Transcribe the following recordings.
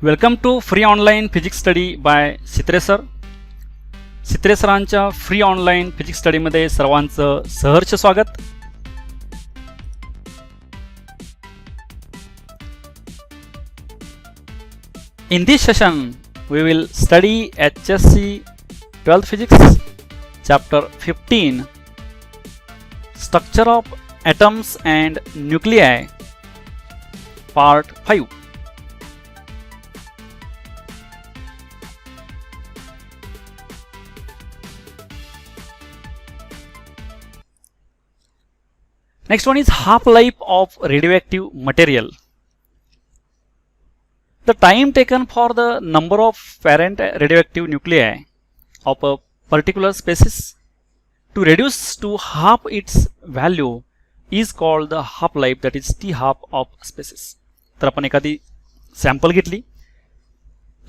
Welcome to free online physics study by Sitre sir. Sitre सरांच्या free online physics स्टडीमध्ये सर्वांचं सहर्ष स्वागत. In this session we will study HSC 12th Physics Chapter 15 Structure of Atoms and Nuclei Part 5. Next one is half-life of radioactive material. The time taken for the number of parent radioactive nuclei of a particular species to reduce to half its value is called the half-life, that is T half of species. तर आपण एखादी sample घेतली,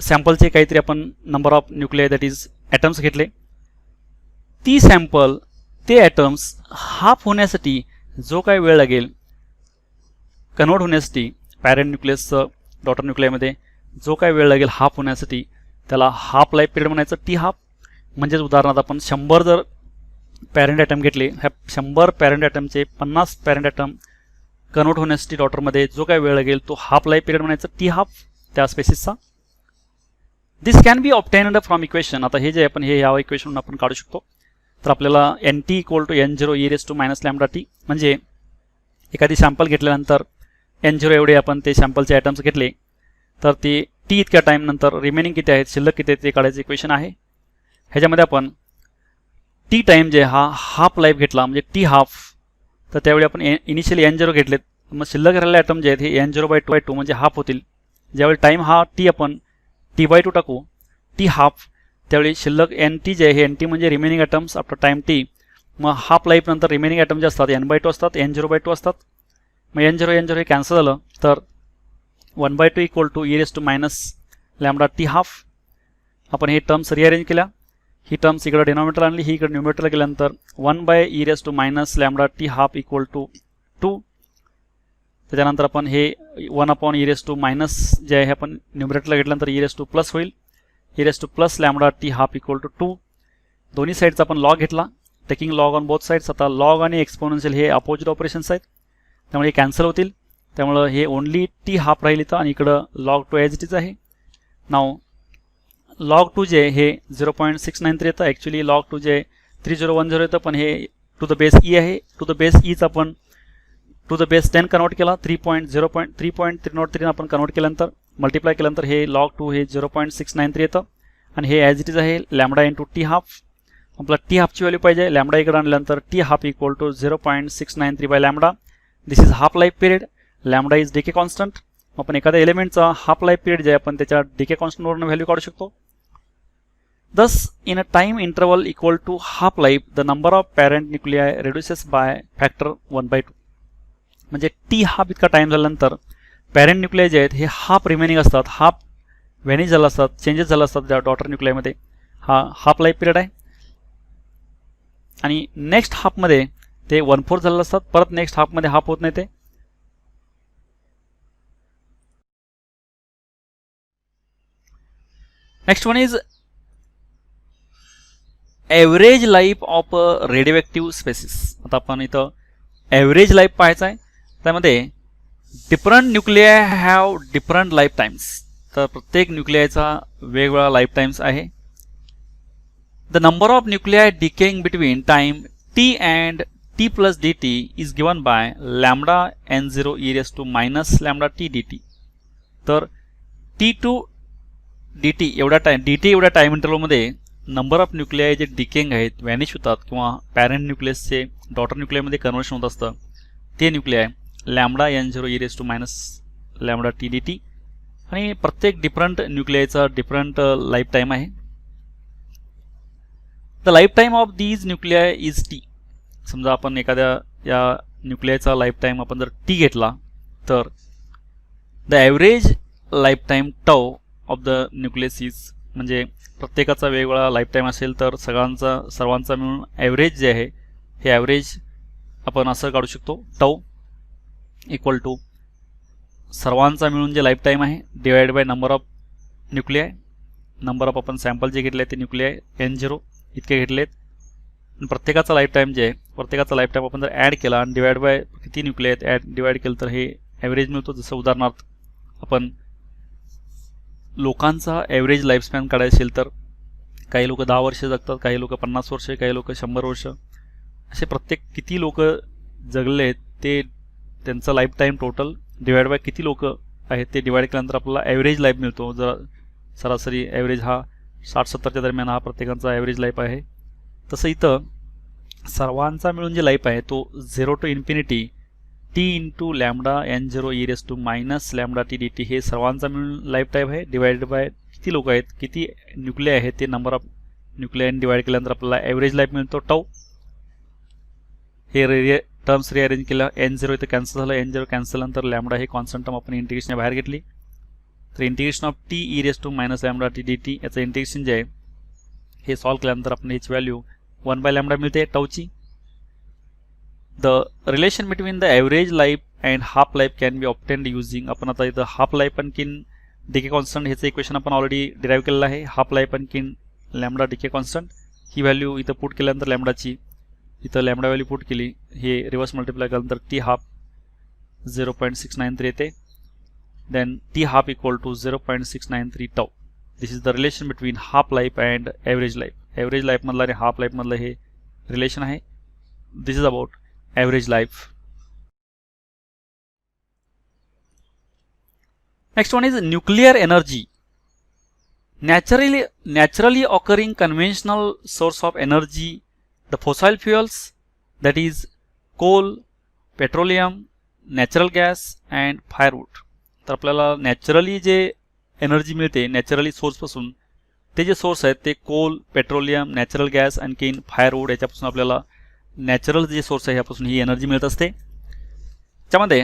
सॅम्पलचे काहीतरी आपण number of nuclei that is atoms घेतले, ती sample ते ॲटम्स हाफ होण्यासाठी जो काही वेळ लागेल कन्वर्ट होण्यासाठी पॅरेंट न्यूक्लियसचं डॉटर न्यूक्लियामध्ये जो काही वेळ लागेल हाफ होण्यासाठी त्याला हाफ लाईफ पिरियड म्हणायचं, टी हाफ. म्हणजेच उदाहरणार्थ आपण 100 जर पॅरेंट ॲटम घेतले, ह्या 100 पॅरेंट ॲटमचे 50 पॅरेंट ॲटम कन्वर्ट होण्यासाठी डॉटरमध्ये जो काही वेळ लागेल तो हाफ लाईफ पिरियड म्हणायचं, टी हाफ त्या स्पेसिसचा. This can be obtained from equation. आता हे जे आपण हे ह्या इक्वेशन आपण काढू शकतो. तर आपल्याला NT = N0 e⁻ λT म्हणजे एखादी सॅम्पल घेतल्यानंतर N0 एवढे आपण ते सॅम्पलचे ॲटम्स घेतले तर ते टी इतक्या टाईम नंतर रिमेनिंग किती आहेत, शिल्लक किती आहेत ते काढायचं इक्वेशन आहे. ह्याच्यामध्ये आपण टी टाईम जे हा हाफ लाईफ घेतला म्हणजे टी हाफ, तर त्यावेळी आपण इनिशियली N0 घेतलेत, मग शिल्लक राहिलेले ॲटम जे आहेत हे N0/2 म्हणजे हाफ होतील. ज्यावेळी टाईम हा टी आपण T/2 टाकू, टी हाफ, त्यावेळी शिल्लक NT जे आहे NT म्हणजे remaining atoms after time t. मग हाफ लाईफ नंतर रिमेनिंग ॲटम जे असतात N/2 असतात, N0/2 असतात. मग N0 हे कॅन्सल झालं तर 1/2 = e⁻λT हाफ. आपण हे टर्म्स रिअरेंज केल्या, ही टर्म्स इकडे डिनॉमिनेटर आणली, ही इकडे न्यूमरेटरला गेल्यानंतर 1/e⁻λT हाफ = 2. त्याच्यानंतर आपण हे 1/e⁻- जे आहे आपण न्यूमरेटरला घेतल्यानंतर e⁻+ होईल, e⁻+ हाफ = 2. दोन्ही साईडचा आपण लॉग घेतला, taking log on both sides. आता लॉग आणि एक्सपोनेन्शियल हे अपोजिट ऑपरेशन्स आहेत त्यामुळे कॅन्सल होतील, त्यामुळं हे ओनली टी हाफ राहील इथं आणि इकडं log 2 ॲज इट इज आहे. नाव log 2 जे हे 0.693 येतं, ॲक्च्युली log 2 जे 3010 येतं, पण हे टू द बेस ई आहे. टू द बेस ईच आपण टू द बेस 10 कन्वर्ट केला, 3.303 आपण कन्वर्ट केल्यानंतर मल्टिप्लाय केल्यानंतर हे log 2 हे 0.693 येतं आणि हे ॲज इट इज आहे लॅम्बडा × टी हाफ. आपल्याला टी हाफची व्हॅल्यू पाहिजे, लॅम्बडा इकडे आणल्यानंतर T half = 0.693/λ. This is half life period, lambda is decay constant. आपण एखाद्या एलिमेंटचा हाफ लाईफ पिरियड जे आपण त्याच्या डीके कॉन्स्टंटवरून व्हॅल्यू काढू शकतो. Thus in a time interval equal to half life the number of parent nuclei reduces by factor 1/2. म्हणजे T half इतका time झाल्यानंतर पॅरेंट न्यूक्लिआय जे आहेत हे हाफ रिमेनिंग असतात, हाफ व्हॅनिश झाला असतात, चेंजेस झाला असतात त्या डॉटर न्यूक्लिआयमध्ये. हा हाफ लाईफ पिरियड आहे. आणि नेक्स्ट हाफमध्ये ते 1/4 झालेलं असतात, परत नेक्स्ट हाफमध्ये हाफ होत नाही ते. Next one is average life of radio species. आता आपण इथं ॲव्हरेज लाईफ पाहायचं आहे. त्यामध्ये different nuclei have different life times. तर प्रत्येक न्यूक्लिआयचा वेगवेगळा लाईफ टाईम्स आहे. The number of nuclei decaying between time T and t+ dt is given by lambda n0 e⁻λT dt. तर t2 dt एवढ्या टाईम इंटरवलमध्ये नंबर ऑफ न्यूक्लिआय जे decaying आहेत, vanish होतात किंवा पॅरेंट न्यूक्लियसचे डॉटर न्यूक्लिआयमध्ये कन्वर्शन होत असतं ते न्यूक्लिआय लॅम्बडा n0 e⁻λT dt. आणि प्रत्येक डिफरंट न्यूक्लिआयचा डिफरंट लाईफ टाईम आहे. The life time of these nuclei is T. समजा आपण एखाद्या या न्यूक्लिआयचा लाईफ टाईम आपण जर टी घेतला तर the average life time tau of the nucleus is, म्हणजे प्रत्येकाचा वेगवेगळा लाईफ टाईम असेल तर सर्वांचा मिळून ॲव्हरेज जे आहे हे ॲव्हरेज आपण असं काढू शकतो, टाऊ = सर्वांचा मिळून जे लाईफ टाईम आहे divide by number of nuclei, number of आपण सॅम्पल जे घेतले ते न्यूक्लियाय N0 इतके घेतलेत. प्रत्येकाचा लाईफ टाईम जे आहे, प्रत्येकाचा लाईफ टाईम आपण जर ॲड केला आणि डिवाइड बाय किती न्यूक्लिया आहेत डिवाइड केलं तर हे ॲव्हरेज मिळतो. जसं उदाहरणार्थ आपण लोकांचा ॲव्हरेज लाईफस्पॅन काढायचं असेल तर काही लोक 10 वर्ष जगतात, काही लोक 50 वर्ष, काही लोक 100 वर्ष, असे प्रत्येक किती लोक जगले आहेत ते त्यांचा life time total divide by किती लोक आहेत ते डिवाइड केल्यानंतर आपल्याला ॲव्हरेज लाईफ मिळतो. जर सरासरी ॲव्हरेज हा 60-70च्या दरम्यान हा प्रत्येकाचा ॲव्हरेज लाईफ आहे. तसं इथं सर्वांचा मिळून जे लाईफ आहे तो 0 to infinity t into lambda N0 e raise to minus lambda t dt हे सर्वांचा मिळून लाईफ टाईम आहे. डिवाइडेड बाय किती लोक आहेत, किती न्यूक्लिया आहेत ते नंबर ऑफ न्यूक्लिया डिवाइड केल्यानंतर आपल्याला ॲव्हरेज लाईफ मिळतो टाऊ. हे टर्म्स रिअरेंज केलं. N0 इथं कॅन्सल झालं, N0 कॅन्सल नंतर लॅम्बडा हे कॉन्स्टंट टर्म आपण इंटिग्रेशन बाहेर घेतली. तर integration of t e raise to minus lambda t dt याचं इंटिग्रेशन जे आहे हे सॉल्व्ह केल्यानंतर आपण ह्याची व्हॅल्यू 1 बाय लॅम्बडा मिळते टाऊची. The relation between the average life and half life can be obtained using, आपण आता इथं हाफ लाईफ आणखीन डीके कॉन्स्टंट ह्याचं इक्वेशन आपण ऑलरेडी डिराईव्ह केलेलं आहे. हाफ लाईफ आणखीन लॅम्बडा डीके कॉन्स्टंट ही व्हॅल्यू इथं पुट केल्यानंतर लॅम्बडाची इथं लॅम्बडा व्हॅल्यू पुट केली, हे रिव्हर्स मल्टिप्लाय केल्यानंतर टी हाफ 0.693 येते. Then T half equal to 0.693 tau. This is the relation between half life and average life. Average लाईफमधलं आणि हाफ लाईफमधलं हे रिलेशन आहे. This is about average life. Next one is nuclear energy. Naturally occurring conventional source of energy, the fossil fuels, that is coal, petroleum, natural gas and firewood. तर आपल्याला naturally जे energy मिळते naturally सोर्सपासून, ते जे source आहेत ते Coal, petroleum, natural gas आणखीन फायरवूड याच्यापासून आपल्याला नॅचरल जे सोर्स आहे ह्यापासून ही एनर्जी मिळत असते. त्यामध्ये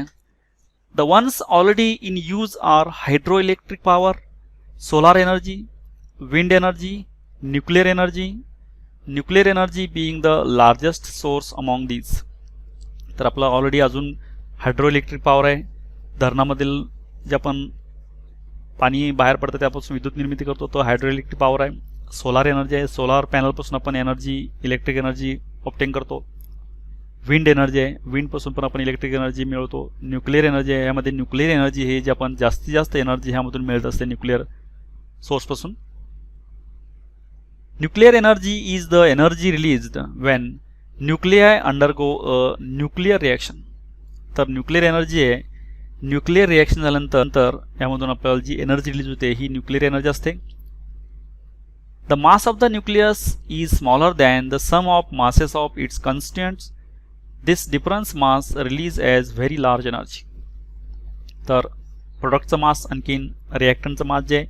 the ones already in use are hydro electric power, solar energy, wind energy, nuclear energy being the largest source among these. तर आपला ऑलरेडी अजून हायड्रो इलेक्ट्रिक पॉवर आहे. धरणामधील जे आपण पाणी बाहेर पडतं त्यापासून विद्युत निर्मिती करतो तो हायड्रो इलेक्ट्रिक पॉवर आहे. सोलार एनर्जी आहे, सोलार पॅनलपासून आपण एनर्जी इलेक्ट्रिक एनर्जी ऑब्टेन करतो. विंड एनर्जी आहे, विंडपासून पण आपण इलेक्ट्रिक एनर्जी मिळवतो. न्यूक्लियर एनर्जी आहे, यामध्ये न्यूक्लियर एनर्जी हे जे आपण जास्तीत जास्त एनर्जी ह्यामधून मिळत असते न्यूक्लियर सोर्सपासून. Nuclear energy is the energy released when nuclei undergo a nuclear reaction. तर न्यूक्लियर एनर्जी आहे, न्यूक्लियर रिॲक्शन झाल्यानंतर यामधून आपल्याला जी एनर्जी रिलीज होते ही न्यूक्लियर एनर्जी असते. The mass of the nucleus is smaller than the sum of masses of its constituents. This difference mass release as very large energy. तर प्रोडक्टचं मास आणखीन रिॲक्टंटचं मास जे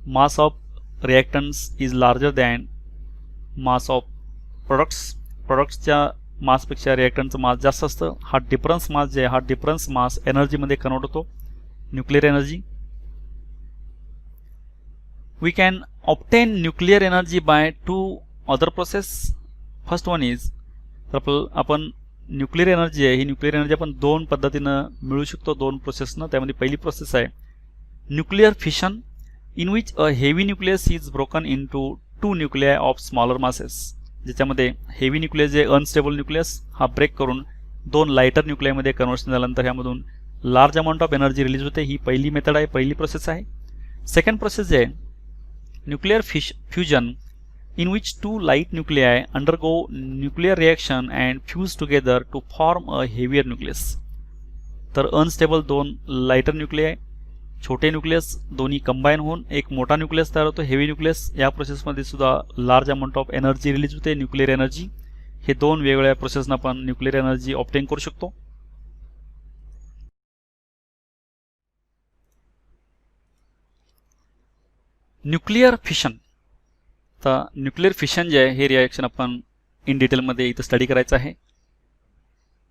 mass of reactants is larger than mass of प्रोडक्ट्सच्या मासपेक्षा रिॲक्टंटचं mass जास्त असतं. हा डिफरन्स मास जे आहे हा डिफरन्स मास एनर्जीमध्ये कन्वर्ट होतो, nuclear energy. We can obtain nuclear energy by 2 other process. First one is, तर आपण न्यूक्लियर एनर्जी आहे ही न्यूक्लियर एनर्जी आपण 2 पद्धतीनं मिळू शकतो, 2 प्रोसेसनं. त्यामध्ये पहिली प्रोसेस आहे nuclear fission, in which a heavy nucleus is broken into 2 nuclei of smaller masses. ज्याच्यामध्ये हेवी न्यूक्लियस जे अनस्टेबल न्यूक्लियस हा ब्रेक करून 2 लाइटर न्यूक्लियामध्ये कन्वर्शन झाल्यानंतर ह्यामधून large amount of energy release होते. ही पहिली मेथड आहे, पहिली प्रोसेस आहे. सेकंड प्रोसेस जे आहे nuclear fusion, in which 2 light nuclei undergo nuclear reaction and fuse together to form a heavier nucleus. तर अनस्टेबल 2 लाइटर न्यूक्लियाय, छोटे न्यूक्लियस दोन्ही कंबाईन होऊन एक मोठा न्यूक्लियस तयार होतो, हेवी न्यूक्लियस. या प्रोसेसमध्ये सुद्धा large amount of energy release होते, न्यूक्लियर एनर्जी. हे 2 वेगवेगळ्या प्रोसेसनं आपण न्यूक्लियर एनर्जी ऑब्टेन करू शकतो. Nuclear fission. तर न्यूक्लियर फिशन जे आहे हे रिॲक्शन आपण इन डिटेलमध्ये इथं स्टडी करायचं आहे.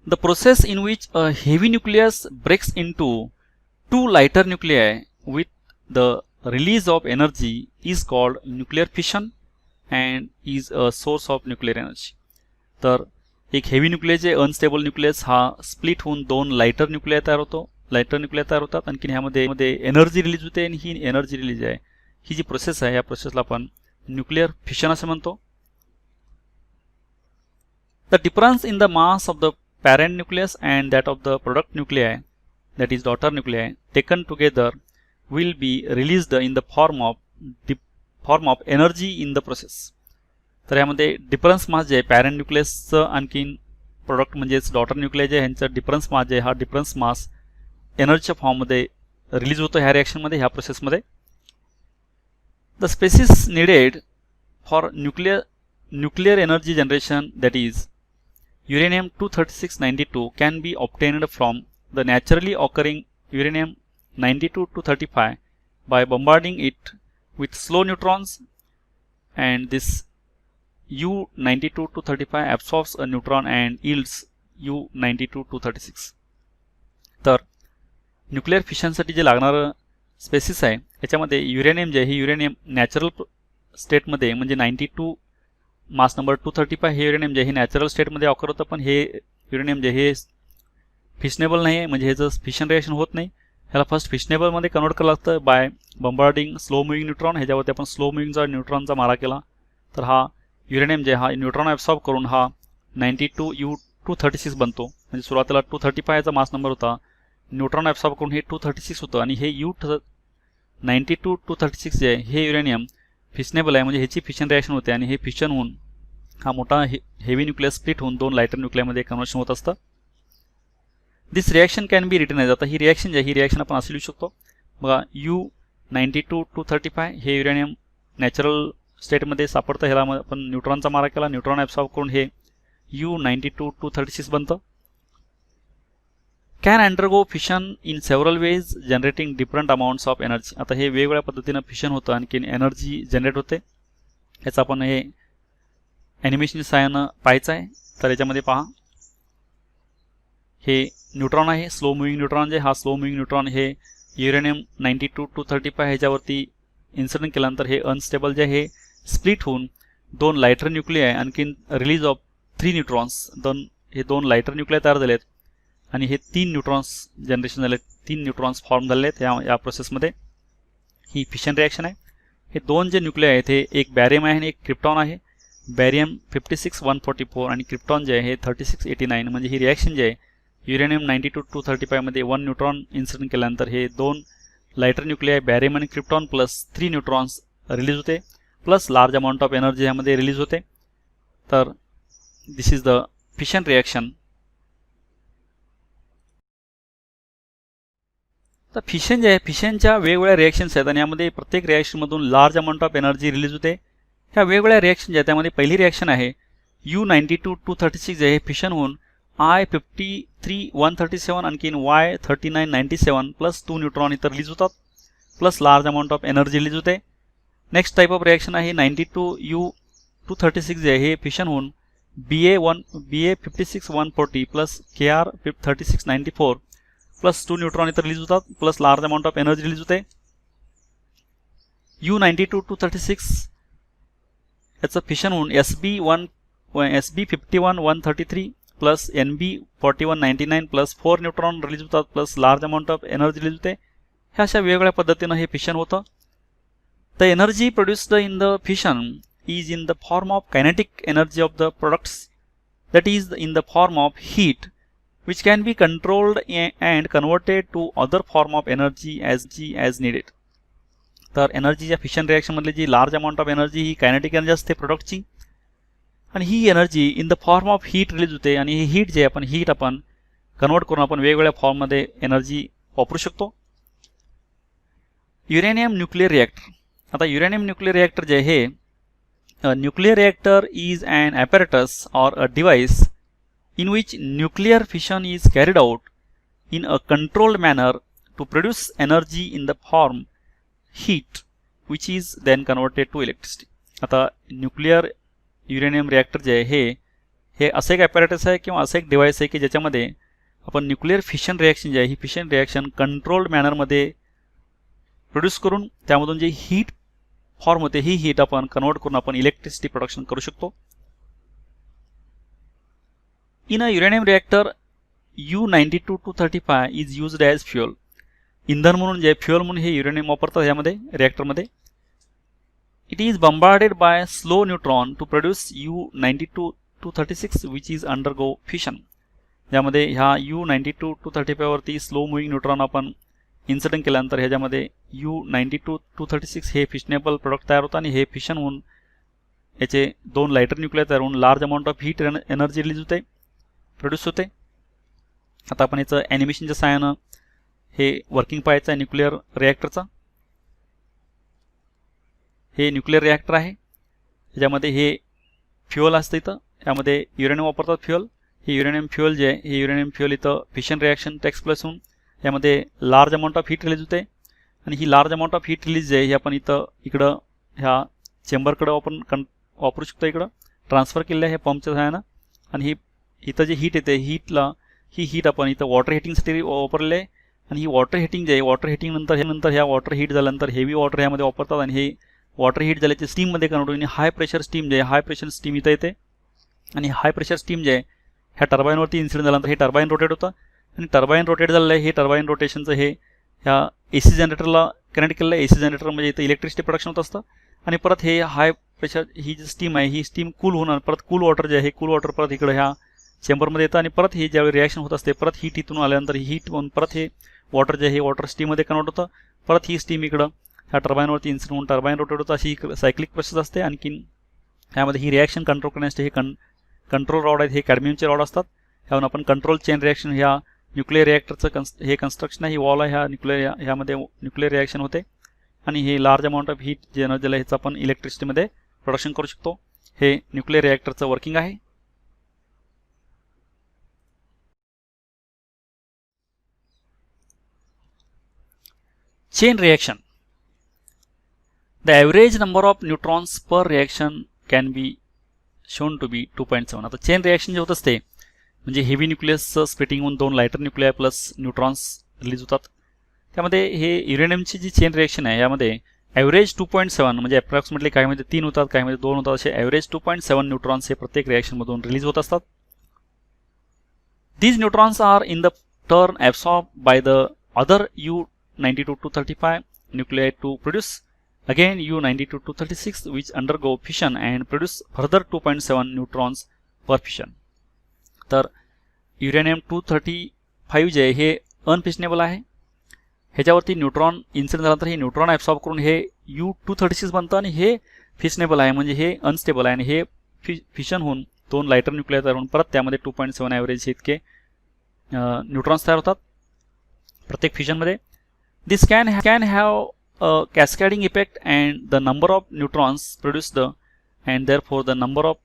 The process in which a heavy nucleus breaks into 2 lighter nuclei with the release of energy is called nuclear fission and is a source of nuclear energy. तर एक हेवी न्यूक्लियस जे unstable nucleus हा split होऊन 2 lighter Nucleya तयार होतात. आणखी ह्यामध्ये energy release होते आणि ही एनर्जी रिलीज आहे ही जी प्रोसेस आहे या प्रोसेसला आपण न्यूक्लियर फिशन असे म्हणतो. The difference in the mass of the parent nucleus and that of the product nuclei, that is daughter nuclei, taken together will be released in the form of energy in the process. तर यामध्ये difference mass जे आहे parent न्यूक्लियसचं आणखीन product म्हणजेच daughter nuclei जे ह्यांचं difference mass जे हा डिफरन्स मास एनर्जीच्या फॉर्ममध्ये रिलीज होतो ह्या रिॲक्शनमध्ये, ह्या प्रोसेसमध्ये. The species needed for nuclear energy generation, that is uranium-236-92, can be obtained from the naturally occurring uranium-92-235 by bombarding it with slow neutrons, and this U-92-235 absorbs a neutron and yields U-92-236. तर nuclear फिशनसाठी जे लागणारं spaces आहे याच्यामध्ये uranium जे आहे, हे uranium natural स्टेटमध्ये म्हणजे 92 मास नंबर 235 हे युरेनियम जे हे नॅचरल स्टेटमध्ये ऑकर होतं, पण हे युरेनियम जे हे फिशनेबल नाही आहे, म्हणजे ह्याचं फिशन रिॲक्शन होत नाही. ह्याला फर्स्ट फिशनेबलमध्ये कन्वर्ट करावं लागतं by bombarding slow moving neutron. ह्याच्यावरती आपण स्लो मुव्हिंगचा न्यूट्रॉनचा मारा केला तर हा युरेनियम जे हा न्यूट्रॉन ॲब्सॉर्ब करून हा 92 U-236 बनतो. म्हणजे सुरुवातीला 235 चा मास नंबर होता, न्यूट्रॉन ॲब्सॉर्ब करून हे 236 होतं आणि हे U-92-236 जे आहे हे युरेनियम फिशनेबल आहे, म्हणजे ह्याची फिशन रिॲक्शन होते आणि हे फिशन होऊन हा मोठा हेवी न्यूक्लियस स्प्लिट होऊन 2 लायटर न्यूक्लियमध्ये कन्वर्शन होत असतं. This reaction can be written as, आता ही रिॲक्शन जी आहे ही रिॲक्शन आपण असे लिहू शकतो बघा. U-92-235 हे युरेनियम नॅचरल स्टेटमध्ये सापडतं, ह्याला आपण न्यूट्रॉनचा मारा केला, न्यूट्रॉन ॲब्सॉर्ब करून हे U-92-236 बनतं. Can undergo fission in several ways generating different amounts of energy. आता हे वेगवेगळ्या पद्धतीनं फिशन होतं आणखीन एनर्जी जनरेट होते. याचं आपण हे ॲनिमेशन सहाय्यानं पाहायचं आहे. तर याच्यामध्ये पहा, हे न्यूट्रॉन आहे, स्लो मुव्हिंग न्यूट्रॉन जे, हा स्लो मुव्हिंग न्यूट्रॉन हे युरेनियम 92-235 ह्याच्यावरती इन्सिडेंट केल्यानंतर हे अनस्टेबल जे आहे स्प्लिट होऊन 2 लायटर न्यूक्लिय आणखीन रिलीज ऑफ 3 न्यूट्रॉन्स, हे 2 लायटर न्यूक्लिय तयार झालेत आणि हे 3 न्यूट्रॉन्स जनरेशन झाले, 3 न्यूट्रॉन्स फॉर्म झाले आहेत या प्रोसेसमध्ये. ही फिशन रिॲक्शन आहे. हे 2 जे न्यूक्लिय आहेत हे एक बॅरियम आहे आणि एक क्रिप्टॉन आहे. बॅरियम 56-144 आणि क्रिप्टॉन जे आहे हे 36-89. म्हणजे ही रिॲक्शन जे आहे युरेनियम 92-235 मध्ये 1 न्यूट्रॉन इन्सिडेंट केल्यानंतर हे 2 लायटर न्यूक्लिय बॅरियम आणि क्रिप्टॉन प्लस 3 न्यूट्रॉन्स रिलीज होते, plus large amount of energy यामध्ये रिलीज होते. तर this is the fission reaction. तर फिशन जे आहे, फिशनच्या वेगवेगळ्या रिॲक्शन्स आहेत आणि यामध्ये प्रत्येक रिॲक्शनमधून large amount of energy release होते. ह्या वेगवेगळ्या रिॲक्शन ज्या त्यामध्ये पहिली रिॲक्शन आहे U-92-236 जे आहे फिशन होऊन I-53-137 आणखीन Y-39-97 प्लस 2 न्यूट्रॉन इतर रिलीज होतात, plus large amount of energy release होते. नेक्स्ट टाईप ऑफ रिॲक्शन आहे 92 U-236 जे आहे हे फिशन होऊन BA-56-140 plus KR-36-94 plus 2 neutron इतर रिलीज होतात, plus large amount of energy release होते. U-92-236 याचं फिशन होऊन SB-51-133 plus NB-41-99 plus 4 neutron release होतात, plus large amount of energy release होते. ह्या अशा वेगवेगळ्या पद्धतीनं हे फिशन होतं. The energy produced in the fission is in the form of kinetic energy of the products, that is in the form of heat which can be controlled and converted to other form of energy as needed. तर एनर्जीच्या fission रिॲक्शनमधली जी large amount of energy ही kinetic energy असते प्रोडक्टची आणि ही energy in the form of heat release होते आणि ही हीट जे आपण कन्वर्ट करून आपण वेगवेगळ्या फॉर्ममध्ये एनर्जी वापरू शकतो. Uranium nuclear reactor. आता युरेनियम न्यूक्लियर रिॲक्टर जे आहे, nuclear reactor is an apparatus or a device in which nuclear fission is carried out in a controlled manner to produce energy in the form heat which is then converted to electricity. आता nuclear uranium reactor जे आहे हे असं एक apparatus आहे किंवा असं एक डिव्हाइस आहे की ज्याच्यामध्ये आपण न्यूक्लियर फिशन रिॲक्शन जे आहे ही फिशन रिॲक्शन कंट्रोल्ड मॅनरमध्ये प्रोड्यूस करून त्यामधून जे हीट फॉर्म होते ही हीट आपण कन्वर्ट करून आपण इलेक्ट्रिसिटी प्रोडक्शन करू शकतो. In a uranium reactor, U-92-235 is used as fuel. इंधन म्हणून जे फ्युअल म्हणून हे युरेनियम वापरतात यामध्ये रिॲक्टरमध्ये. it is bombarded by slow neutron to produce U92-236 which is undergo fission. ज्यामध्ये ह्या U92-235 वरती स्लो मुव्हिंग न्यूट्रॉन आपण इन्सिडेंट केल्यानंतर ह्याच्यामध्ये U92-236 हे फिशनेबल प्रोडक्ट तयार होतं आणि हे फिशन होऊन याचे दोन लाइटर न्यूक्लियर तयार होऊन large amount of heat energy release होते, प्रोड्यूस होते. आता आपण याचं ॲनिमेशनच्या सहाय्यानं हे वर्किंग पाहायचं आहे न्यूक्लियर रिॲक्टरचा. हे न्यूक्लियर रिॲक्टर आहे, ह्याच्यामध्ये हे फ्युअल असतं. इथं यामध्ये युरेनियम वापरतात फ्युअल. हे युरेनियम फ्युअल जे आहे, हे युरेनियम फ्युअल इथं फिशन रिॲक्शन टेक्स प्लेस होऊन यामध्ये large amount of heat release होते आणि ही large amount of heat release जे आहे हे आपण इकडं ह्या चेंबरकडं आपण वापरू शकतो. इकडं ट्रान्सफर केलेलं आहे पंपच्या सहाय्यानं आणि ही इथं जे हीट येते ही हीट आपण इथं वॉटर हिटिंगसाठी वापरले आहे आणि ही वॉटर हिटिंग जे आहे, वॉटर हिटिंग नंतर ह्या वॉटर हीट झाल्यानंतर हेवी वॉटर ह्यामध्ये वापरतात आणि हे वॉटर हीट झाल्याचे स्टीममध्ये कन्वर्ट होऊन हाय प्रेशर स्टीम जे आहे, हाय प्रेशर स्टीम इथं येते आणि हाय प्रेशर स्टीम जे आहे ह्या टर्बाईनवरती इन्सिडेंट झाल्यानंतर हे टर्बाईन रोटेट होतं आणि टर्बाईन रोटेट झालेलं आहे. हे टर्बाईन रोटेशनचं हे ह्या AC जनरेटरला कनेक्ट केलेलं आहे. AC जनरेटर म्हणजे इथं इलेक्ट्रिसिटी प्रोडक्शन होत असतं आणि परत हे हाय प्रेशर ही जी स्टीम आहे ही स्टीम कूल होणार, परत कूल वॉटर जे आहे हे कूल वॉटर परत इकडे ह्या चेंबरमध्ये येतं आणि परत हे ज्यावेळी रिॲक्शन होत असते परत हीट इथून आल्यानंतर हीट होऊन परत हे वॉटर जे आहे हे वॉटर स्टीममध्ये कन्वर्ट होतं. परत ही स्टीम इकडं ह्या टर्बाईनवरती इन्सिडेंट होऊन टर्बाईन रोटेट होतं. अशी सायक्लिक प्रोसेस असते. आणखीन ह्यामध्ये ही रिॲक्शन कंट्रोल करण्यासाठी हे कंट्रोल रॉड आहेत, हे कॅडमियमचे रॉड असतात. ह्यावरून आपण कंट्रोल चेन रिॲक्शन ह्या न्यूक्लियर रिॲक्टरचं हे कन्स्ट्रक्शन आहे, ही वॉल आहे, ह्यामध्ये न्यूक्लियर रिॲक्शन होते आणि हे लार्ज अमाऊंट ऑफ हीट जे एनर्जी आहे ह्याचं आपण इलेक्ट्रिसिटीमध्ये प्रोडक्शन करू शकतो. हे न्यूक्लियर रिॲक्टरचं वर्किंग आहे. Chain reaction. The average number of neutrons per reaction can be shown to be 2.7. आता चेन रिॲक्शन जे होत असते म्हणजे हेवी न्यूक्लियसचं स्प्लिटिंग होऊन दोन lighter nuclear plus neutrons release होतात. त्यामध्ये हे युरेनियमची जी चेन रिॲक्शन आहे यामध्ये ॲव्हरेज 2.7 म्हणजे अप्रॉक्सिमेटली काहीमध्ये 3 होतात, काहीमध्ये 2 होतात, असे ॲव्हरेज 2.7 न्यूट्रॉन्स हे प्रत्येक रिॲक्शनमधून रिलीज होत असतात. These neutrons are in the turn absorbed by the other U92-235 nuclei to produce again U92-236 which undergo fission and produce further 2.7 neutrons per fission. तर युरेनियम 235 जे आहे हे अनफिशनेबल आहे. ह्याच्यावरती न्यूट्रॉन इन्सिडेंट झाल्यानंतर हे न्यूट्रॉन ॲब्सॉर्ब करून हे U236 बनतं आणि हे फिशनेबल आहे म्हणजे हे अनस्टेबल आहे आणि हे फिशन होऊन दोन लाइटर न्यूक्लियर तयार होऊन परत त्यामध्ये 2.7 ॲव्हरेज इतके न्यूट्रॉन्स तयार होतात प्रत्येक फिशनमध्ये. This can have a cascading effect and the number of neutrons produced and therefore the number of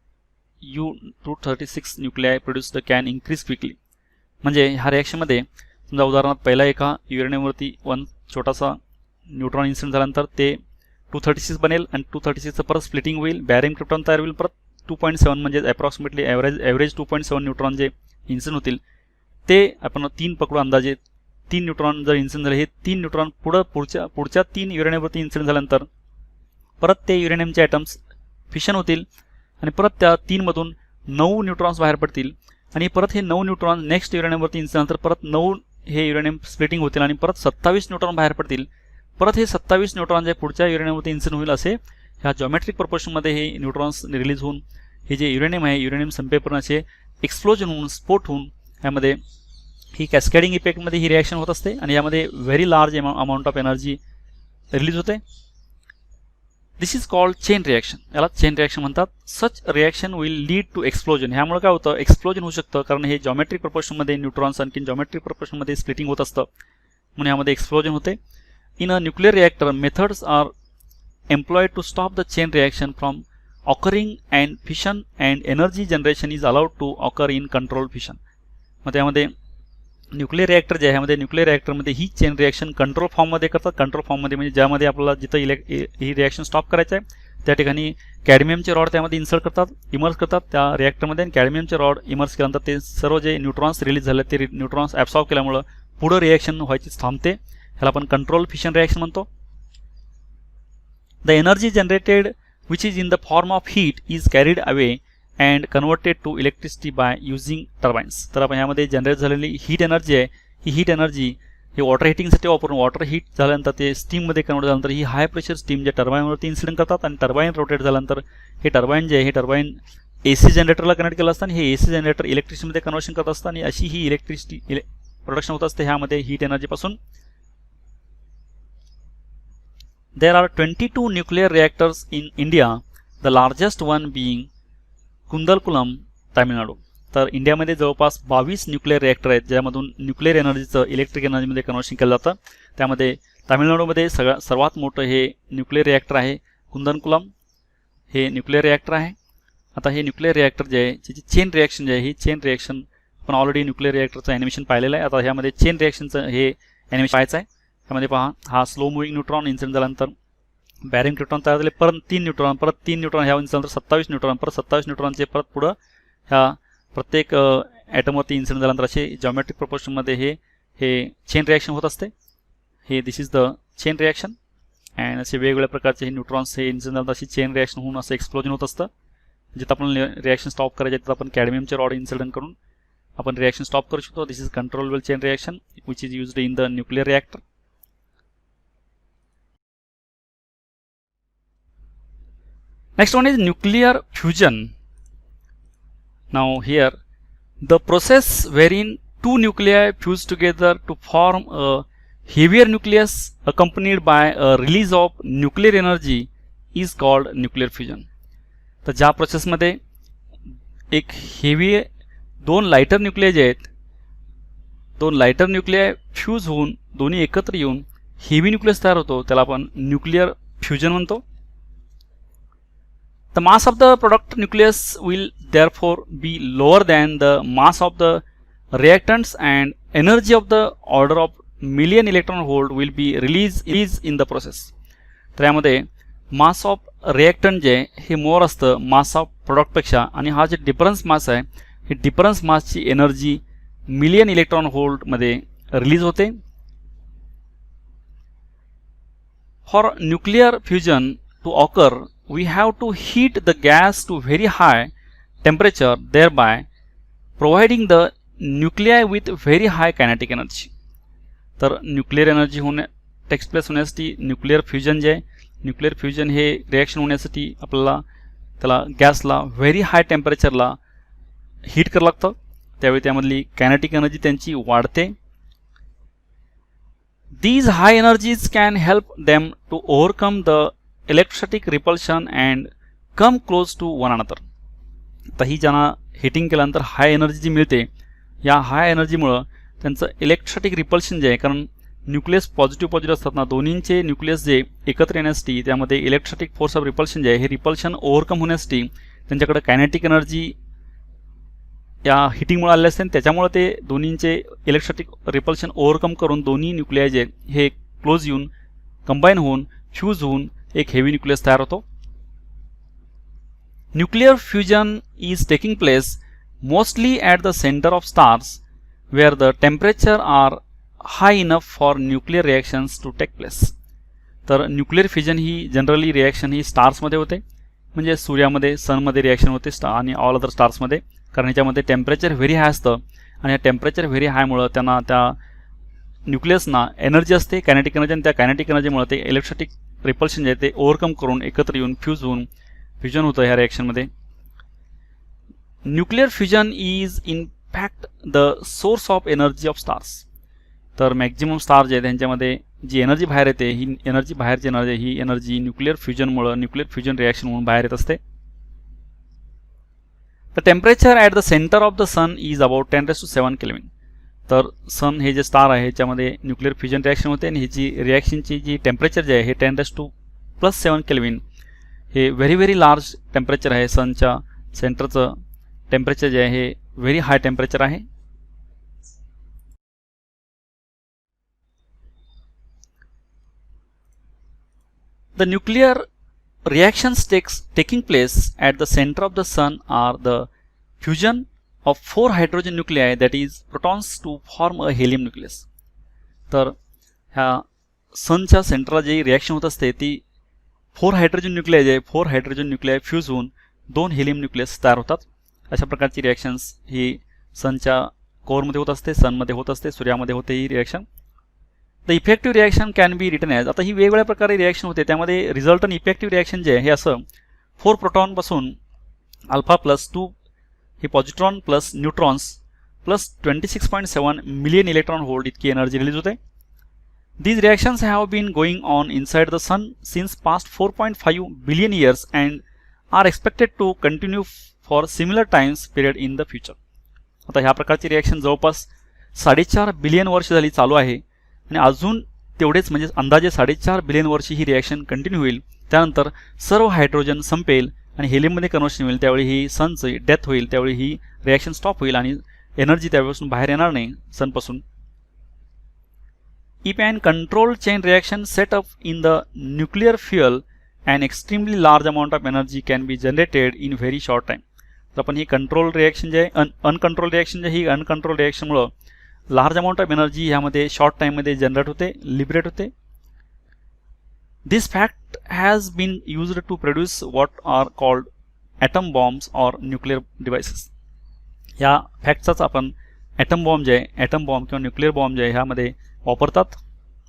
U236 nuclei produced can increase quickly. म्हणजे ह्या रिॲक्शनमध्ये समजा उदाहरणार्थ पहिला एका युरेनियमवरती छोटासा न्यूट्रॉन इन्सिडेंट झाल्यानंतर ते 236 बनेल आणि 236चं परत स्प्लिटिंग होईल, बॅरियम क्रिप्टॉन तयार होईल, परत 2.7 म्हणजे अप्रॉक्सिमेटली ॲव्हरेज 2.7 न्यूट्रॉन जे इन्सिडेंट होतील ते आपण 3 पकडू अंदाजे. 3 न्यूट्रॉन जर इन्सिडेंट झाले हे 3 न्यूट्रॉन पुढच्या 3 युरेनियमवरती इन्सिडेंट झाल्यानंतर परत ते युरेनियमचे ॲटम्स फिशन होतील आणि परत त्या 3 मधून 9 न्यूट्रॉन्स बाहेर पडतील आणि परत हे 9 न्यूट्रॉन नेक्स्ट युरेनियमवरती इन्सिडेंट नंतर परत 9 हे युरेनियम स्प्लिटिंग होतील आणि परत 27 न्यूट्रॉन बाहेर पडतील. परत हे 27 न्यूट्रॉन जे पुढच्या युरेनियमवरती इन्सिडेंट होईल असे ह्या जॉमेट्रिक प्रपोर्शनमध्ये हे न्यूट्रॉन्स रिलीज होऊन हे जे युरेनियम आहे युरेनियम संपेपर्यंत असे एक्सप्लोजन होऊन स्फोट होऊन ह्यामध्ये ही कॅस्केडिंग इफेक्टमध्ये ही रिॲक्शन होत असते आणि यामध्ये very large amount of energy release होते. This is called chain reaction. याला चेन रिॲक्शन म्हणतात. Such reaction will lead to explosion. ह्यामुळे काय होतं एक्सप्लोजन होऊ शकतं कारण हे जॉमेट्रिक प्रपोर्शनमध्ये न्यूट्रॉन्स आणखी जॉमेट्रिक प्रपोर्शनमध्ये स्प्लिटिंग होत असतं म्हणून यामध्ये एक्सप्लोजन होते. In a nuclear reactor methods are employed to stop the chain reaction from occurring and fission and energy generation is allowed to occur in control fission. मग त्यामध्ये न्यूक्लियर रिॲक्टर जे आहे ह्यामध्ये न्यूक्लियर रिॲक्टरमध्ये ही चेन रिॲक्शन कंट्रोल फॉर्ममध्ये करतात. Control फॉर्ममध्ये म्हणजे ज्यामध्ये आपल्याला जिथं ही रिॲक्शन स्टॉप करायचं आहे त्या ठिकाणी कॅडमियमचे रॉड त्यामध्ये इन्सर्ट करतात, इमर्स करतात त्या रिॲक्टरमध्ये आणि कॅडमियमचे रॉड इमर्स केल्यानंतर ते सर्व जे न्यूट्रॉन्स रिलीज झाले ते न्यूट्रॉन्स ॲब्सॉर्ब केल्यामुळं पुढं रिॲक्शन व्हायची थांबते. ह्याला आपण कंट्रोल फिशन रिॲक्शन म्हणतो. The energy generated which is in the form of heat is carried away and converted to electricity by using turbines. तर आपण ह्यामध्ये जनरेट झालेली हीट एनर्जी आहे ही हीट एनर्जी हे वॉटर हिटिंगसाठी वापरून वॉटर हीट झाल्यानंतर ते स्टीममध्ये कन्वर्ट झाल्यानंतर ही हाय प्रेशर स्टीम जे टर्बाईनवरती इन्सिडेंट करतात आणि टर्बाईन रोटेट झाल्यानंतर हे टर्बाईन जे आहे हे टर्बाईन AC जनरेटरला कनेक्ट केलं असतं आणि हे AC जनरेटर इलेक्ट्रिसिटीमध्ये कन्वर्शन करत असतं आणि अशी ही इलेक्ट्रिसिटी प्रोडक्शन होत असते ह्यामध्ये heat एनर्जीपासून. There are 22 nuclear reactors in India, the largest one being Kudankulam, Tamil Nadu. तर इंडियामध्ये जवळपास 22 न्यूक्लिअर रिॲक्टर आहेत ज्यामधून न्यूक्लिअर एनर्जीचं इलेक्ट्रिक एनर्जीमध्ये कन्वर्शन केलं जातं. त्यामध्ये तामिळनाडूमध्ये सर्वात मोठं हे न्यूक्लिअर रिॲक्टर आहे कुंदनकुलम, हे न्यूक्लिअर रिॲक्टर आहे. आता हे न्यूक्लिअर रिॲक्टर जे आहे त्याची चेन रिॲक्शन जे आहे ही चेन रिॲक्शन आपण ऑलरेडी न्यूक्लिअर रिॲक्टरचं ॲनिमेशन पाहिलेलं आहे. आता ह्यामध्ये चेन रिॲक्शनचं हे ॲनिमेशन पाहायचं आहे. त्यामध्ये पहा हा स्लो मुव्हिंग न्यूट्रॉन इन्सिडेंट झाल्यानंतर बॅरिंग न्यूट्रॉन तयार झाले, परत 3 न्यूट्रॉन, परत 3 न्यूट्रॉन, ह्या नंतर 27 न्यूट्रॉन, परत 27 न्यूट्रॉनचे परत पुढं ह्या प्रत्येक ॲटमवरती इन्सिडेंट झाल्यानंतर असे जॉमेट्रिक प्रोपोर्शनमध्ये हे चेन रिॲक्शन होत असते. हे this is the chain reaction and असे वेगवेगळ्या प्रकारचे हे न्यूट्रॉन्स हे इन्सिडेंट झाल्यानंतर अशी चेन रिॲक्शन होऊन असं एक्सप्लोजन होत असतं. जिथं आपण रिॲक्शन स्टॉप करायचे तिथं आपण कॅडमियमचे रॉड इन्सिडेंट करून आपण रिॲक्शन स्टॉप करू शकतो. This is controllable chain reaction which is used in the nuclear reactor. Next one is nuclear fusion. Now here the process wherein two nuclei fuse together to form a heavier nucleus accompanied by a release of nuclear energy is called nuclear fusion. तर ज्या प्रोसेसमध्ये एक heavy दोन lighter Nucleya जे आहेत, दोन lighter Nucleya fuse होऊन दोन्ही एकत्र येऊन हेवी न्यूक्लियस तयार होतो त्याला आपण न्यूक्लियर फ्युजन म्हणतो. The mass of the product nucleus will therefore be lower than the mass of the reactants and energy of the order of million electron volt will be released in the process. तर यामध्ये mass of reactant जे हे मोर असतं mass of प्रॉडक्टपेक्षा आणि हा जे difference mass आहे हे डिफरन्स मासची एनर्जी मिलियन इलेक्ट्रॉन व्होल्टमध्ये रिलीज होते. For nuclear fusion to occur we have to heat the gas to very high temperature, thereby providing the nuclei with very high kinetic energy. तर nuclear energy text place होण्यासाठी nuclear fusion जे आहे nuclear fusion हे reaction होण्यासाठी आपल्याला त्याला गॅसला very high टेम्परेचरला heat करावं लागतं. त्यावेळी त्यामधली कायनेटिक एनर्जी त्यांची वाढते. These high energies can help them to overcome the electrostatic repulsion and come close to one another. तर ही ज्यांना हिटिंग केल्यानंतर हाय एनर्जी जी मिळते या हाय एनर्जीमुळं त्यांचं इलेक्ट्रोस्टॅटिक रिपल्शन जे आहे, कारण न्यूक्लियस पॉझिटिव्ह असतात ना, दोन्हींचे न्यूक्लियस जे एकत्र येण्यासाठी त्यामध्ये इलेक्ट्रोस्टॅटिक फोर्स ऑफ रिपल्शन जे आहे हे रिपल्शन ओव्हरकम होण्यासाठी त्यांच्याकडे कायनेटिक एनर्जी या हिटिंगमुळे आलेले असते. त्याच्यामुळे ते दोन्हींचे इलेक्ट्रोस्टॅटिक रिपल्शन ओव्हरकम करून दोन्ही न्यूक्लिया जे हे क्लोज येऊन कंबाईन होऊन फ्यूज होऊन एक हेवी न्यूक्लियस तयार होतो. Nuclear fusion is taking place mostly at the centre of stars where the temperature are high enough for nuclear reactions to take place. तर न्यूक्लियर फ्युजन ही जनरली रिॲक्शन ही स्टार्समध्ये होते, म्हणजे सूर्यामध्ये सनमध्ये रिॲक्शन होते आणि ऑल अदर स्टार्समध्ये, कारण ह्याच्यामध्ये टेम्परेचर व्हेरी हाय असतं आणि या टेम्परेचर व्हेरी हायमुळं त्यांना त्या न्यूक्लियसना एनर्जी असते कायनेटिक एनर्जी, आणि त्या कायनेटिक एनर्जीमुळे ते इलेक्ट्रोस्टॅटिक रिपल्शन जे आहे ते ओव्हरकम करून एकत्र येऊन फ्यूज होऊन फ्युजन होतं ह्या रिॲक्शनमध्ये. Nuclear fusion is in fact the source of energy of stars. तर मॅक्झिमम स्टार जे आहे त्यांच्यामध्ये जी एनर्जी बाहेर येते ही एनर्जी बाहेरची एनर्जी ही एनर्जी न्यूक्लियर फ्युजनमुळं न्यूक्लियर फ्युजन रिॲक्शन म्हणून बाहेर येत असते. The temperature at the centre of the sun is about 10⁻⁷ kelvin. तर सन हे जे स्टार आहे ह्याच्यामध्ये न्यूक्लियर फ्युजन रिॲक्शन होते आणि ह्याची रिॲक्शनची जी टेम्परेचर जे आहे हे 10⁻⁷ केल्विन हे व्हेरी लार्ज टेम्परेचर आहे. सनच्या सेंटरचं टेम्परेचर जे आहे हे व्हेरी हाय टेम्परेचर आहे. The nuclear reactions taking place at the center of the sun are the fusion of 4 hydrogen nuclei, that is protons, to form a helium nucleus. तर ह्या सनच्या सेंटरला जी reaction होत असते ती 4 हायड्रोजन न्यूक्लिया जे 4 हायड्रोजन न्यूक्लिया फ्यूज होऊन 2 helium nucleus तयार होतात. अशा प्रकारची रिॲक्शन्स ही सनच्या कोअरमध्ये होत असते, सनमध्ये होत असते, सूर्यामध्ये होते ही reaction. The effective reaction can be written as, आता ही वेगवेगळ्या प्रकारे रिॲक्शन होते, त्यामध्ये रिझल्टंट इफेक्टिव्ह रिॲक्शन जे आहे हे असं 4 प्रोटॉनपासून अल्फा प्लस 2 हे positron plus neutrons plus 26.7 million electron volt इतकी एनर्जी रिलीज होते. These reactions have been going on inside the sun since past 4.5 billion years and are expected to continue for similar times period in the future. आता ह्या प्रकारची reaction जवळपास 4.5 billion वर्ष झाली चालू आहे आणि अजून तेवढेच म्हणजे अंदाजे 4.5 बिलियन वर्ष ही रिॲक्शन कंटिन्यू होईल. त्यानंतर सर्व हायड्रोजन संपेल आणि हेलियममध्ये कन्वर्शन होईल, त्यावेळी ही सनची डेथ होईल, त्यावेळी ही रिॲक्शन स्टॉप होईल आणि एनर्जी त्यावेळेपासून बाहेर येणार नाही सनपासून. If an controlled chain reaction set up in the nuclear fuel, an extremely large amount of energy can be generated in very short time. तर आपण ही कंट्रोल रिॲक्शन जे आहे अनकंट्रोल रिॲक्शन जे ही अनकंट्रोल रिॲक्शनमुळं लार्ज अमाऊंट ऑफ एनर्जी ह्यामध्ये short टाईममध्ये generate होते, लिबरेट होते. This fact has been used to produce what are called atom bombs or nuclear devices. या फॅक्टचाच आपण ॲटम बॉम्ब जे आहे, ॲटम बॉम्ब किंवा न्यूक्लिअर बॉम्ब जे आहे ह्यामध्ये वापरतात,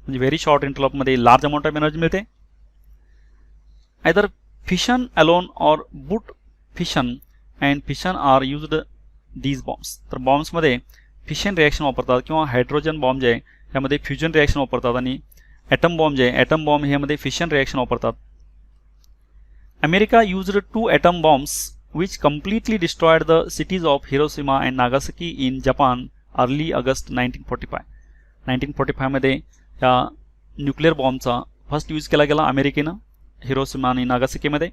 म्हणजे व्हेरी शॉर्ट इंटरलॉपमध्ये लार्ज अमाऊंट ऑफ एनर्जी मिळते. Either fission alone or both fission and fission are used these bombs. तर बॉम्ब्समध्ये फिशन रिॲक्शन वापरतात किंवा हायड्रोजन बॉम्ब जे आहे ह्यामध्ये फ्युजन रिॲक्शन वापरतात आणि ॲटम बॉम्ब जे आहे ॲटम बॉम्ब ह्यामध्ये फिशन रिॲक्शन वापरतात. America used 2 atom bombs which completely destroyed the cities of Hiroshima and Nagasaki in Japan early August 1945. 1945 मध्ये या न्यूक्लिअर बॉम्बचा फर्स्ट यूज केला गेला अमेरिकेनं हिरोशिमा आणि नागासाकीमध्ये,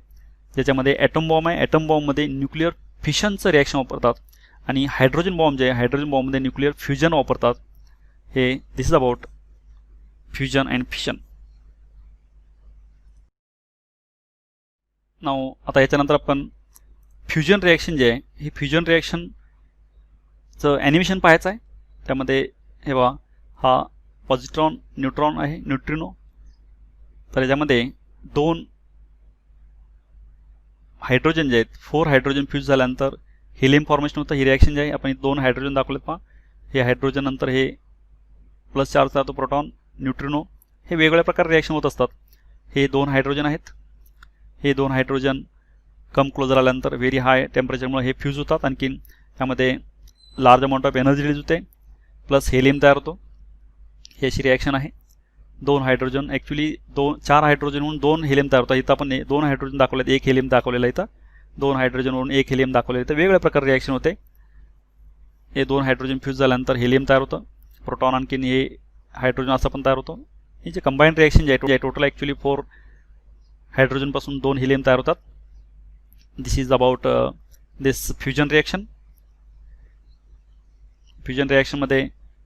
ज्याच्यामध्ये ॲटम बॉम्ब आहे. ॲटम बॉम्बमध्ये न्यूक्लिअर फिशनचं रिॲक्शन वापरतात आणि हायड्रोजन बॉम्ब जे आहे हायड्रोजन बॉम्बमध्ये न्यूक्लिअर फ्युजन वापरतात. हे this is about fusion and fission. नाव आता याच्यानंतर आपण फ्युजन रिॲक्शन जे आहे ही फ्युजन रिॲक्शनचं ॲनिमेशन पाहायचं आहे. त्यामध्ये हे बघा हा पॉझिट्रॉन न्यूट्रॉन आहे, न्यूट्रिनो. तर याच्यामध्ये 2 हायड्रोजन जे आहेत 4 हायड्रोजन फ्यूज झाल्यानंतर हेलियम फॉर्मेशन होतं. ही रिॲक्शन जे आहे आपण 2 हायड्रोजन दाखवलेत पहा. हे हायड्रोजन नंतर हे प्लस चार्ज राहतो प्रोटॉन न्यूट्रिनो. हे वेगवेगळ्या प्रकारे रिॲक्शन होत असतात. हे 2 हायड्रोजन आहेत. हे 2 हायड्रोजन कम क्लोजर आल्यानंतर व्हेरी हाय टेम्परेचरमुळे हे फ्यूज होतात. आणखीन त्यामध्ये large amount of energy release होते प्लस हेलियम तयार होतो. ही अशी रिॲक्शन आहे. 2 हायड्रोजन ॲक्च्युली 4 हायड्रोजनहून 2 हेलियम तयार होतात. इथं आपण 2 हायड्रोजन दाखवलेत, 1 हेलियम दाखवलेलं इथं. 2 हायड्रोजनवरून 1 हेलियम दाखवलेलं इथं. वेगवेगळ्या प्रकारे रिॲक्शन होते. हे 2 हायड्रोजन फ्यूज झाल्यानंतर हेलियम तयार होतं, प्रोटॉन आणखीन हे हायड्रोजन असं पण तयार होतं. हे जे कंबाईंड रिॲक्शन जे आहे टोटल ॲक्च्युली 4 हायड्रोजनपासून 2 हेलियम तयार होतात. This is about this fusion reaction. Fusion रिॲक्शनमध्ये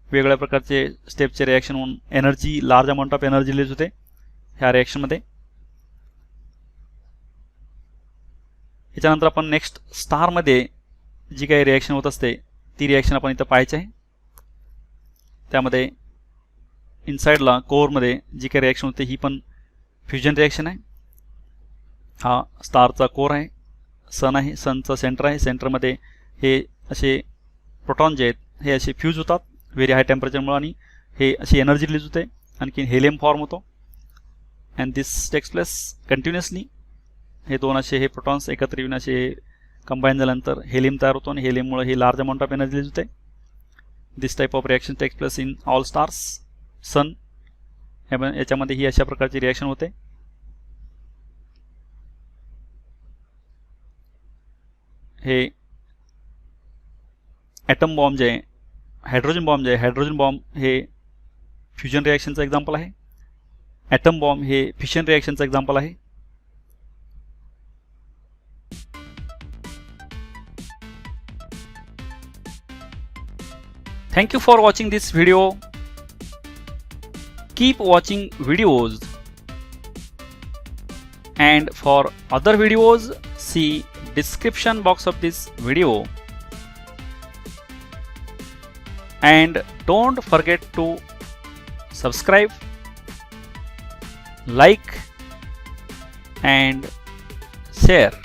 वेगवेगळ्या प्रकारचे स्टेपचे रिॲक्शन होऊन energy large amount of energy release होते ह्या रिॲक्शनमध्ये. याच्यानंतर आपण नेक्स्ट स्टारमध्ये जी काही रिॲक्शन होत असते ती रिॲक्शन आपण इथं पाहायची आहे. त्यामध्ये इनसाइडला कोअरमध्ये जी काही रिॲक्शन होते ही पण फ्युजन रिॲक्शन आहे. हा स्टारचा कोअर आहे, सन आहे, सनचं सेंटर आहे. सेंटरमध्ये हे असे प्रोटॉन जे आहेत हे असे फ्यूज होतात व्हेरी हाय टेम्परेचरमुळे आणि हे अशी एनर्जी रिलीज होते. आणखी हेलियम फॉर्म होतो and this takes place continuously. हे 2 असे हे प्रोटॉन्स एकत्र येऊन असे कंबाईन झाल्यानंतर हेलियम तयार होतो आणि हेलियममुळे हे large amount of energy release होते. This type of reaction takes place in all stars sun. याच्यामध्ये ही अशा प्रकारची रिॲक्शन होते. हे ॲटम बॉम्ब जे आहे हायड्रोजन बॉम्ब जे आहे हायड्रोजन बॉम्ब हे फ्युजन रिॲक्शनचं एक्झाम्पल आहे. ॲटम बॉम्ब हे फिशन रिॲक्शनचं एक्झाम्पल आहे. Thank you for watching this video. Keep watching videos, and for other videos see description box of this video, and don't forget to subscribe, like and share.